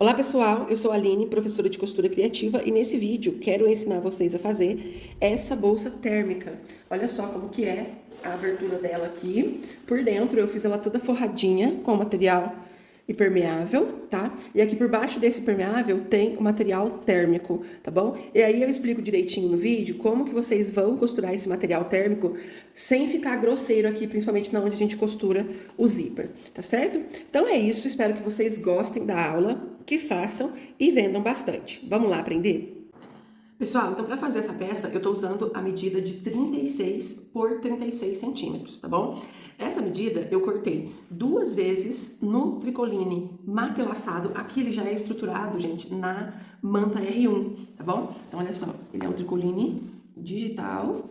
Olá pessoal, eu sou a Aline, professora de costura criativa, e nesse vídeo quero ensinar vocês a fazer essa bolsa térmica. Olha só como que é a abertura dela aqui. Por dentro eu fiz ela toda forradinha com material impermeável, tá? E aqui por baixo desse impermeável tem o material térmico, tá bom? E aí eu explico direitinho no vídeo como que vocês vão costurar esse material térmico sem ficar grosseiro aqui, principalmente na onde a gente costura o zíper, tá certo? Então é isso, espero que vocês gostem da aula, que façam e vendam bastante. Vamos lá aprender? Pessoal, então para fazer essa peça eu estou usando a medida de 36 por 36 centímetros, tá bom? Essa medida eu cortei 2 vezes no tricoline matelassado. Aqui ele já é estruturado, gente, na manta R1, tá bom? Então olha só, ele é um tricoline digital,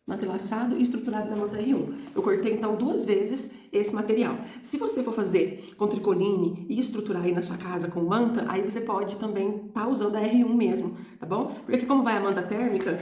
matelassado e estruturado na manta R1. Eu cortei então 2 vezes esse material. Se você for fazer com tricoline e estruturar aí na sua casa com manta, aí você pode também estar usando a R1 mesmo, tá bom? Porque aqui como vai a manta térmica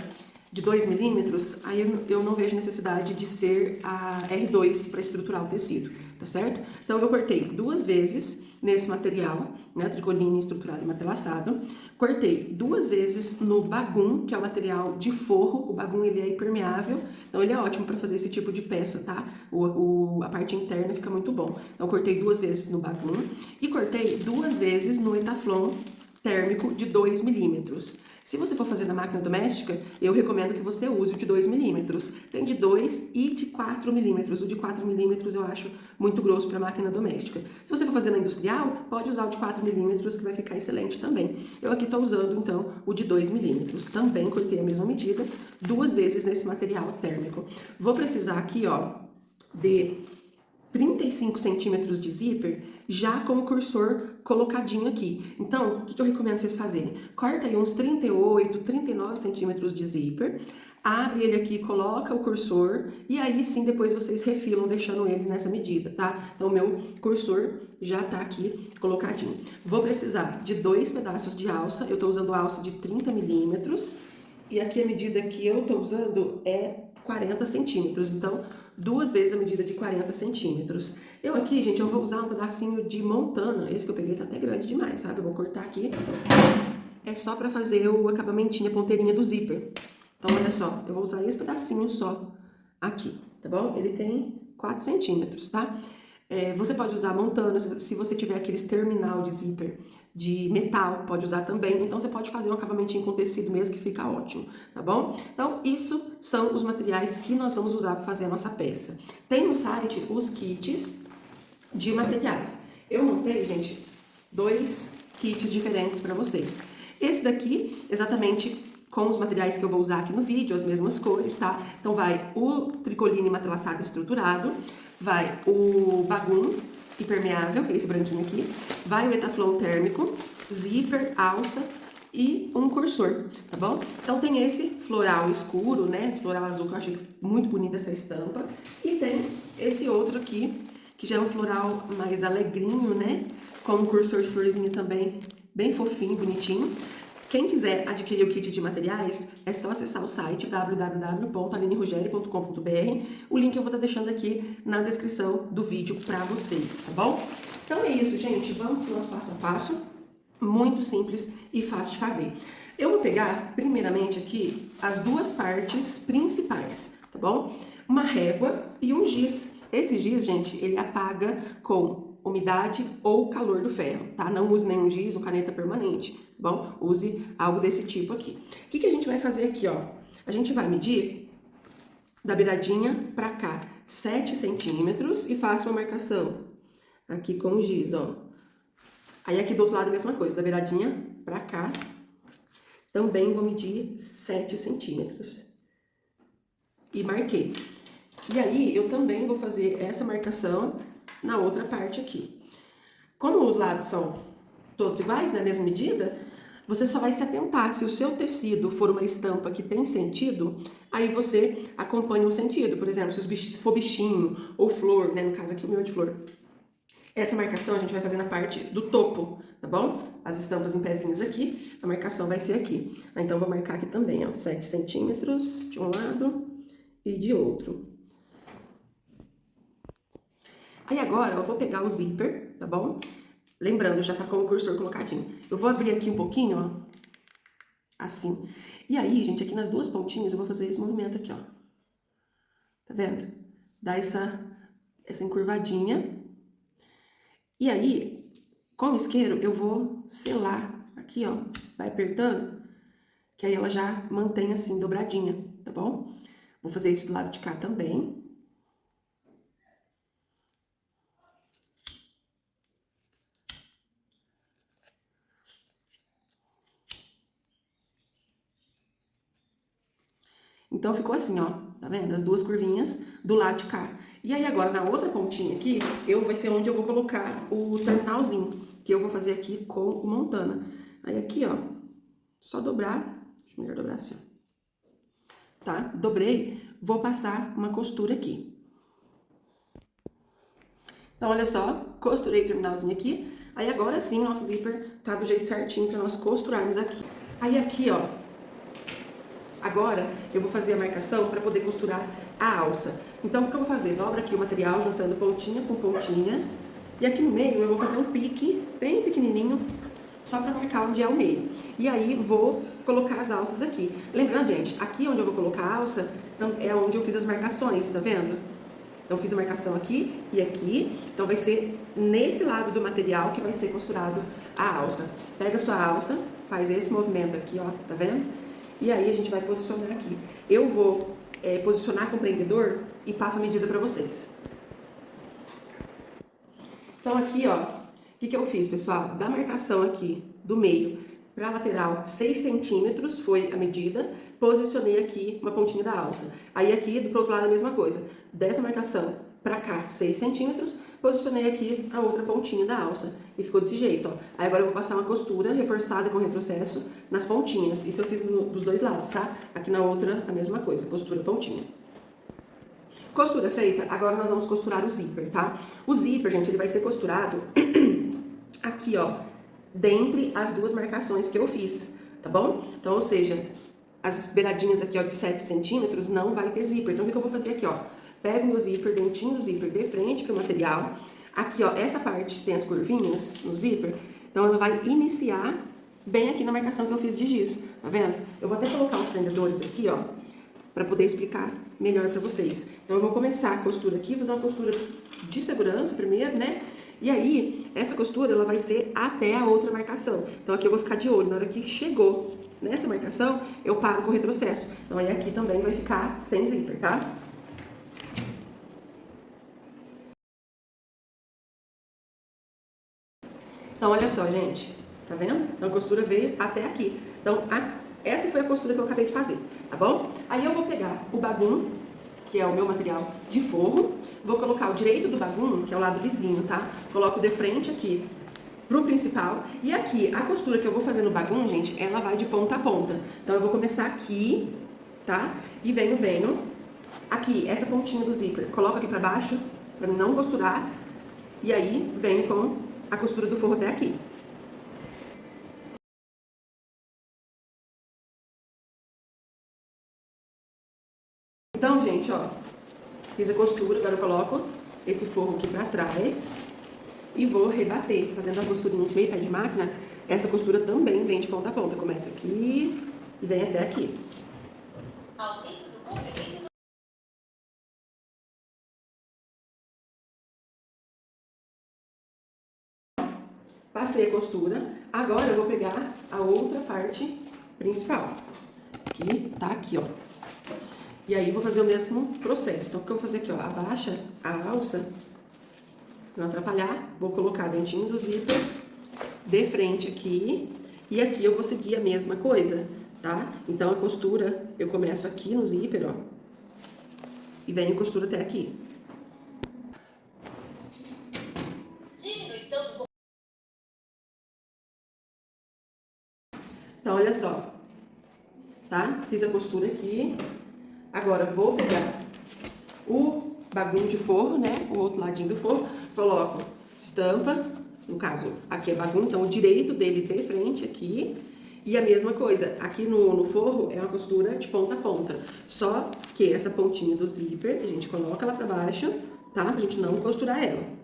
de 2 milímetros, aí eu não vejo necessidade de ser a R2 para estruturar o tecido, tá certo? Então eu cortei 2 vezes nesse material, né, tricoline estruturado e matelassado. Cortei 2 vezes no bagum, que é o material de forro. O bagum ele é impermeável, então ele é ótimo para fazer esse tipo de peça, tá? A parte interna fica muito bom. Então cortei 2 vezes no bagum e cortei 2 vezes no Etaflon térmico de 2 milímetros. Se você for fazer na máquina doméstica, eu recomendo que você use o de 2 milímetros. Tem de 2 e de 4 milímetros. O de 4 milímetros eu acho muito grosso para máquina doméstica. Se você for fazer na industrial, pode usar o de 4 milímetros, que vai ficar excelente também. Eu aqui estou usando, então, o de 2 milímetros. Também cortei a mesma medida, 2 vezes nesse material térmico. Vou precisar aqui, ó, de 35 centímetros de zíper, já com o cursor colocadinho aqui. Então, o que eu recomendo vocês fazerem? Corta aí uns 38, 39 centímetros de zíper, abre ele aqui, coloca o cursor, e aí sim depois vocês refilam, deixando ele nessa medida, tá? Então, o meu cursor já tá aqui colocadinho. Vou precisar de 2 pedaços de alça, eu tô usando alça de 30 milímetros, e aqui a medida que eu tô usando é 40 centímetros, então 2 vezes a medida de 40 centímetros. Eu aqui, gente, eu vou usar um pedacinho de montana, esse que eu peguei tá até grande demais, sabe? Eu vou cortar aqui, é só pra fazer o acabamentinho, a ponteirinha do zíper. Então, olha só, eu vou usar esse pedacinho só aqui, tá bom? Ele tem 4 centímetros, tá? Você pode usar montana, se você tiver aqueles terminal de zíper de metal, pode usar também. Então, você pode fazer um acabamentinho com tecido mesmo, que fica ótimo, tá bom? Então, isso são os materiais que nós vamos usar para fazer a nossa peça. Tem no site os kits de materiais. Eu montei, gente, 2 kits diferentes para vocês. Esse daqui, exatamente com os materiais que eu vou usar aqui no vídeo, as mesmas cores, tá? Então, vai o tricoline matelassado estruturado, vai o bagum impermeável, que é esse branquinho aqui, vai o Etaflon térmico, zíper, alça e um cursor, tá bom? Então tem esse floral escuro, né, esse floral azul, que eu achei muito bonita essa estampa, e tem esse outro aqui, que já é um floral mais alegrinho, né, com um cursor de florzinha também bem fofinho, bonitinho. Quem quiser adquirir o kit de materiais, é só acessar o site www.alinerogério.com.br. O link eu vou estar deixando aqui na descrição do vídeo para vocês, tá bom? Então é isso, gente. Vamos para o nosso passo a passo. Muito simples e fácil de fazer. Eu vou pegar, primeiramente, aqui as 2 partes principais, tá bom? Uma régua e um giz. Esse giz, gente, ele apaga com umidade ou calor do ferro, tá? Não use nenhum giz ou caneta permanente, tá bom? Use algo desse tipo aqui. O que a gente vai fazer aqui, ó? A gente vai medir da beiradinha pra cá 7 centímetros e faça uma marcação aqui com o giz, ó. Aí aqui do outro lado a mesma coisa, da beiradinha pra cá, também vou medir 7 centímetros. E marquei. E aí eu também vou fazer essa marcação na outra parte aqui. Como os lados são todos iguais, na mesma medida, você só vai se atentar. Se o seu tecido for uma estampa que tem sentido, aí você acompanha o sentido. Por exemplo, se for bichinho ou flor, né? No caso aqui o meu é de flor. Essa marcação a gente vai fazer na parte do topo, tá bom? As estampas em pezinhos aqui, a marcação vai ser aqui. Então, vou marcar aqui também, ó, 7 centímetros de um lado e de outro. Aí agora eu vou pegar o zíper, tá bom? Lembrando, já tá com o cursor colocadinho. Eu vou abrir aqui um pouquinho, ó. Assim. E aí, gente, aqui nas duas pontinhas eu vou fazer esse movimento aqui, ó. Tá vendo? Dá essa encurvadinha. E aí, com o isqueiro, eu vou selar aqui, ó. Vai apertando, que aí ela já mantém assim, dobradinha, tá bom? Vou fazer isso do lado de cá também. Então, ficou assim, ó, tá vendo? As duas curvinhas do lado de cá. E aí, agora, na outra pontinha aqui, vai ser onde eu vou colocar o terminalzinho, que eu vou fazer aqui com o Montana. Aí, aqui, ó, só dobrar, deixa eu melhor dobrar assim, ó. Tá? Dobrei, vou passar uma costura aqui. Então, olha só, costurei o terminalzinho aqui. Aí, agora sim, nosso zíper tá do jeito certinho pra nós costurarmos aqui. Aí, aqui, ó, agora eu vou fazer a marcação para poder costurar a alça. Então, o que eu vou fazer? Dobro aqui o material, juntando pontinha com pontinha. E aqui no meio eu vou fazer um pique bem pequenininho, só para marcar onde é o meio. E aí vou colocar as alças aqui. Lembrando, gente, aqui onde eu vou colocar a alça é onde eu fiz as marcações, tá vendo? Então, eu fiz a marcação aqui e aqui. Então, vai ser nesse lado do material que vai ser costurado a alça. Pega a sua alça, faz esse movimento aqui, ó, tá vendo? E aí, a gente vai posicionar aqui. Eu vou posicionar com o prendedor e passo a medida pra vocês. Então, aqui, ó, o que eu fiz, pessoal? Da marcação aqui do meio pra lateral, 6 centímetros foi a medida. Posicionei aqui uma pontinha da alça. Aí, aqui, do outro lado, a mesma coisa. Dessa marcação pra cá, 6 centímetros, posicionei aqui a outra pontinha da alça. E ficou desse jeito, ó. Aí agora eu vou passar uma costura reforçada com retrocesso nas pontinhas. Isso eu fiz dos dois lados, tá? Aqui na outra, a mesma coisa, costura pontinha. Costura feita, agora nós vamos costurar o zíper, tá? O zíper, gente, ele vai ser costurado aqui, ó, dentre as duas marcações que eu fiz, tá bom? Então, ou seja, as beiradinhas aqui, ó, de 7 centímetros não vai ter zíper. Então, o que eu vou fazer aqui, ó? Pego meu zíper, dentinho do zíper de frente pro material. Aqui, ó, essa parte que tem as curvinhas no zíper, então ela vai iniciar bem aqui na marcação que eu fiz de giz, tá vendo? Eu vou até colocar os prendedores aqui, ó, pra poder explicar melhor pra vocês. Então, eu vou começar a costura aqui, fazer uma costura de segurança primeiro, né? E aí, essa costura, ela vai ser até a outra marcação. Então, aqui eu vou ficar de olho. Na hora que chegou nessa marcação, eu paro com o retrocesso. Então, aí aqui também vai ficar sem zíper, tá? Então, olha só, gente. Tá vendo? Então, a costura veio até aqui. Então, essa foi a costura que eu acabei de fazer, tá bom? Aí, eu vou pegar o bagum, que é o meu material de forro. Vou colocar o direito do bagum, que é o lado lisinho, tá? Coloco de frente aqui pro principal. E aqui, a costura que eu vou fazer no bagum, gente, ela vai de ponta a ponta. Então, eu vou começar aqui, tá? E venho aqui, essa pontinha do zíper. Coloco aqui pra baixo, pra não costurar. E aí, venho com a costura do forro até aqui. Então, gente, ó, fiz a costura, agora eu coloco esse forro aqui pra trás e vou rebater, fazendo a costurinha de meio pé de máquina. Essa costura também vem de ponta a ponta, começa aqui e vem até aqui. Passei a costura, agora eu vou pegar a outra parte principal, que tá aqui, ó. E aí, vou fazer o mesmo processo. Então, o que eu vou fazer aqui, ó, abaixa a alça, pra não atrapalhar, vou colocar dentinho do zíper de frente aqui, e aqui eu vou seguir a mesma coisa, tá? Então, a costura, eu começo aqui no zíper, ó, e venho costura até aqui. Então, olha só, tá? Fiz a costura aqui. Agora, vou pegar o bagulho de forro, né? O outro ladinho do forro. Coloco estampa. No caso, aqui é bagulho, então o direito dele de frente aqui. E a mesma coisa, aqui no forro é uma costura de ponta a ponta. Só que essa pontinha do zíper, a gente coloca lá pra baixo, tá? Pra gente não costurar ela.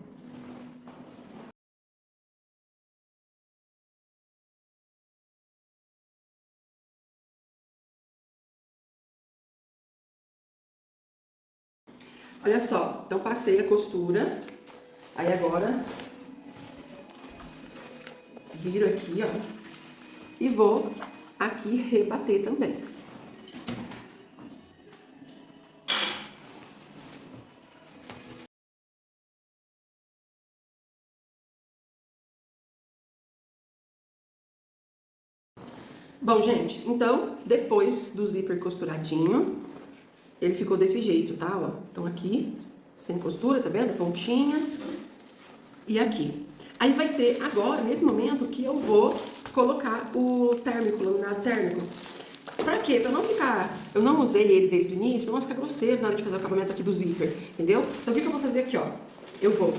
Olha só, então passei a costura, aí agora viro aqui, ó, e vou aqui rebater também. Bom, gente, então, depois do zíper costuradinho, ele ficou desse jeito, tá? Ó, então aqui, sem costura, tá vendo? Pontinha. E aqui. Aí vai ser agora, nesse momento, que eu vou colocar o térmico, o laminado térmico. Pra quê? Pra não ficar... Eu não usei ele desde o início, pra não ficar grosseiro na hora de fazer o acabamento aqui do zíper, entendeu? Então o que eu vou fazer aqui, ó? Eu vou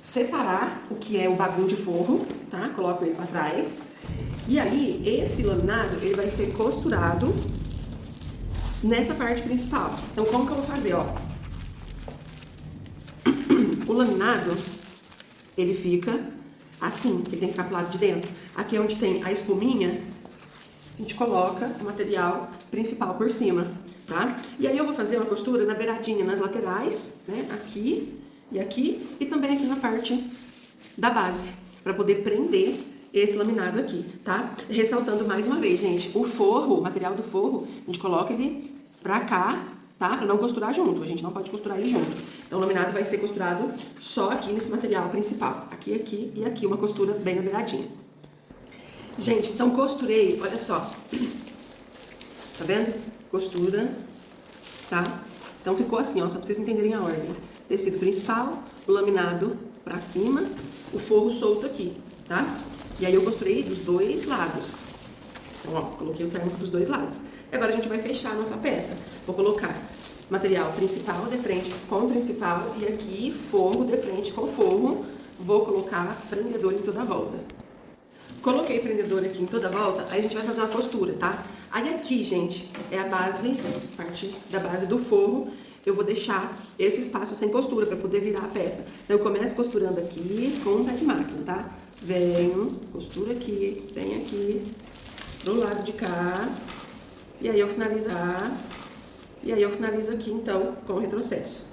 separar o que é o bagulho de forro, tá? Coloco ele pra trás. E aí, esse laminado, ele vai ser costurado nessa parte principal. Então, como que eu vou fazer, ó? O laminado, ele fica assim, ele tem que ficar pro lado de dentro. Aqui é onde tem a espuminha, a gente coloca o material principal por cima, tá? E aí eu vou fazer uma costura na beiradinha, nas laterais, né? Aqui e também aqui na parte da base, para poder prender esse laminado aqui, tá? Ressaltando mais uma vez, gente, o forro, o material do forro, a gente coloca ele pra cá, tá? Pra não costurar junto, a gente não pode costurar ele junto. Então o laminado vai ser costurado só aqui nesse material principal, aqui e aqui, uma costura bem na beiradinha. Gente, então costurei, olha só, tá vendo? Costura, tá? Então ficou assim, ó, só pra vocês entenderem a ordem. Tecido principal, o laminado pra cima, o forro solto aqui, tá? E aí eu costurei dos dois lados. Então, ó, coloquei o térmico dos dois lados. E agora a gente vai fechar a nossa peça. Vou colocar material principal de frente com o principal e aqui forro de frente com forro. Vou colocar prendedor em toda a volta. Coloquei prendedor aqui em toda a volta, aí a gente vai fazer uma costura, tá? Aí aqui, gente, é a base, parte da base do forro. Eu vou deixar esse espaço sem costura para poder virar a peça. Então eu começo costurando aqui com um pé de máquina, tá? Venho, costura aqui, vem aqui, do lado de cá. E aí eu finalizo aqui, então, com o retrocesso.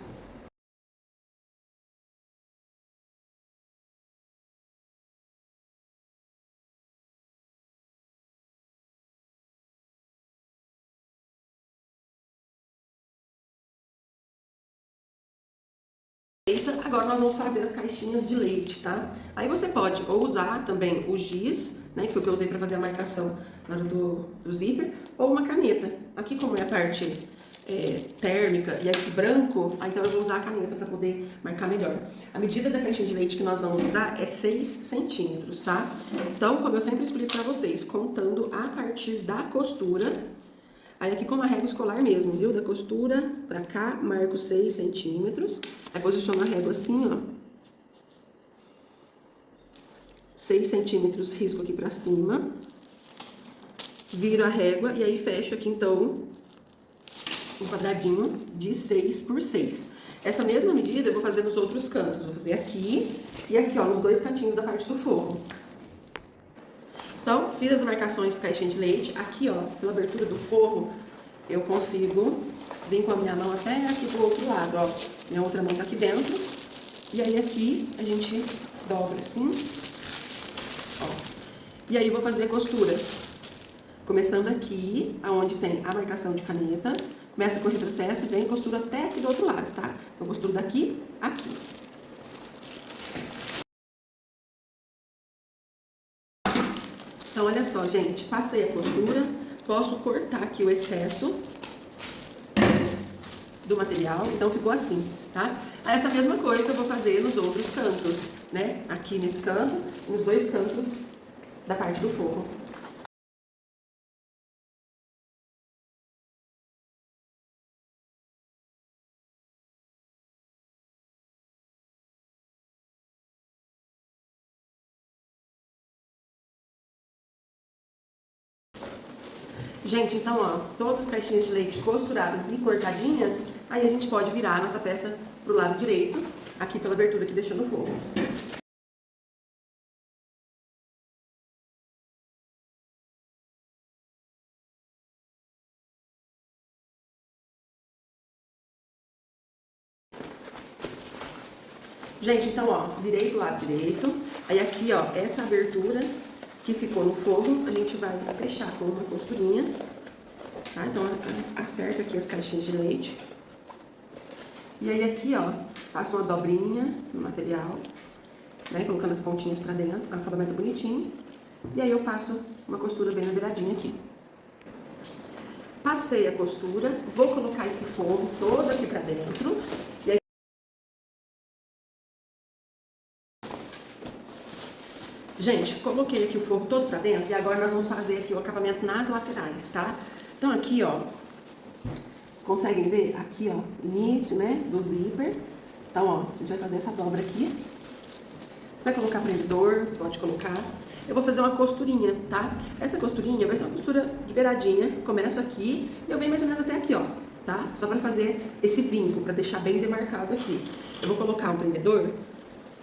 Agora nós vamos fazer as caixinhas de leite, tá? Aí você pode ou usar também o giz, né, que foi o que eu usei para fazer a marcação na hora do zíper, ou uma caneta. Aqui como é a parte térmica e aqui branco, aí então eu vou usar a caneta para poder marcar melhor. A medida da caixinha de leite que nós vamos usar é 6 centímetros, tá? Então, como eu sempre explico para vocês, contando a partir da costura. Aí aqui com a régua escolar mesmo, viu? Da costura pra cá, marco 6 centímetros. Aí posiciono a régua assim, ó. 6 centímetros, risco aqui pra cima. Viro a régua e aí fecho aqui, então, um quadradinho de 6 por 6. Essa mesma medida eu vou fazer nos outros cantos. Vou fazer aqui e aqui, ó, nos dois cantinhos da parte do forro. Então, fiz as marcações caixinha de leite. Aqui, ó, pela abertura do forro, eu consigo vir com a minha mão até aqui pro outro lado, ó. Minha outra mão tá aqui dentro. E aí aqui a gente dobra assim, ó. E aí eu vou fazer a costura. Começando aqui, aonde tem a marcação de caneta. Começa com o retrocesso e vem e costura até aqui do outro lado, tá? Então, costuro daqui a aqui. Então, olha só, gente, passei a costura, posso cortar aqui o excesso do material, então ficou assim, tá? Aí essa mesma coisa eu vou fazer nos outros cantos, né? Aqui nesse canto e nos dois cantos da parte do forro. Gente, então, ó, todas as caixinhas de leite costuradas e cortadinhas, aí a gente pode virar a nossa peça pro lado direito, aqui pela abertura que deixou no forro. Gente, então, ó, virei do lado direito. Aí aqui, ó, essa abertura que ficou no forro, a gente vai fechar com uma costurinha, tá? Então, acerta aqui as caixinhas de leite. E aí aqui, ó, faço uma dobrinha no material, né? Colocando as pontinhas pra dentro, para um acabamento bonitinho. E aí eu passo uma costura bem na beiradinha aqui. Passei a costura, vou colocar esse forro todo aqui pra dentro. E aí... Gente, coloquei aqui o forro todo pra dentro e agora nós vamos fazer aqui o acabamento nas laterais, tá? Então aqui, ó, vocês conseguem ver? Aqui, ó, início, né, do zíper. Então, ó, a gente vai fazer essa dobra aqui. Você vai colocar prendedor, pode colocar. Eu vou fazer uma costurinha, tá? Essa costurinha vai ser uma costura de beiradinha. Começo aqui e eu venho mais ou menos até aqui, ó, tá? Só pra fazer esse vinco, pra deixar bem demarcado aqui. Eu vou colocar um prendedor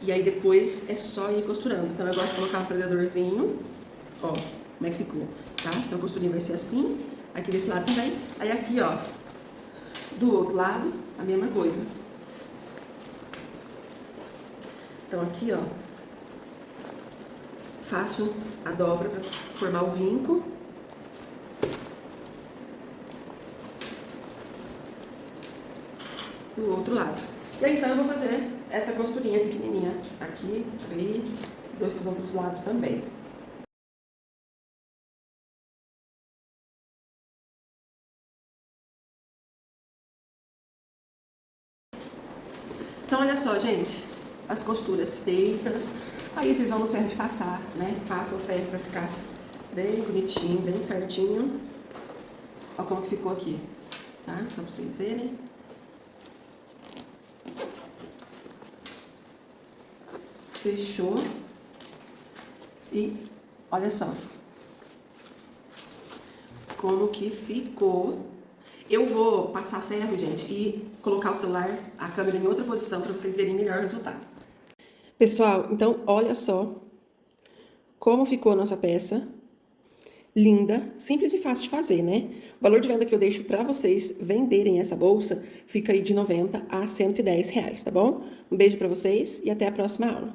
e aí depois é só ir costurando. Então eu gosto de colocar um prendedorzinho, ó, como é que ficou, tá? Então a costurinha vai ser assim, aqui desse lado também. Aí aqui, ó, do outro lado, a mesma coisa. Então aqui, ó, faço a dobra para formar o vinco. Do outro lado. E aí, então, eu vou fazer essa costurinha pequenininha aqui, ali, desses outros lados também. Então, olha só, gente, as costuras feitas. Aí vocês vão no ferro de passar, né? Passa o ferro pra ficar bem bonitinho, bem certinho. Olha como que ficou aqui, tá? Só pra vocês verem. Fechou. E olha só como que ficou. Eu vou passar ferro, gente, e colocar o celular, a câmera em outra posição para vocês verem melhor o resultado. Pessoal, então olha só como ficou a nossa peça. Linda, simples e fácil de fazer, né? O valor de venda que eu deixo para vocês venderem essa bolsa fica aí de R$ 90 a R$ 110, tá bom? Um beijo para vocês e até a próxima aula.